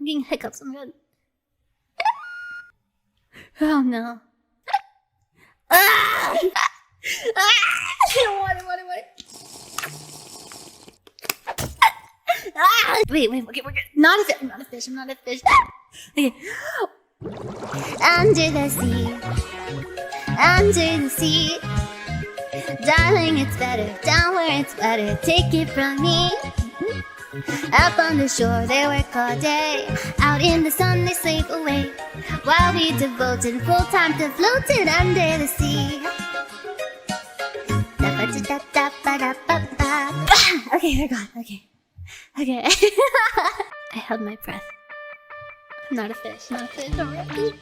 getting hiccups. I'm good. Oh no. Ah! Water. Ah! Wait, okay, we're good. Not a fish, I'm not a fish. Okay. Under the sea, darling, it's better down where it's better. Take it from me. Up on the shore, they work all day. Out in the sun, they sleep away. While we devoted full time to floating under the sea. Okay, they're gone. Okay. I held my breath. I'm not a fish. I'm Raki.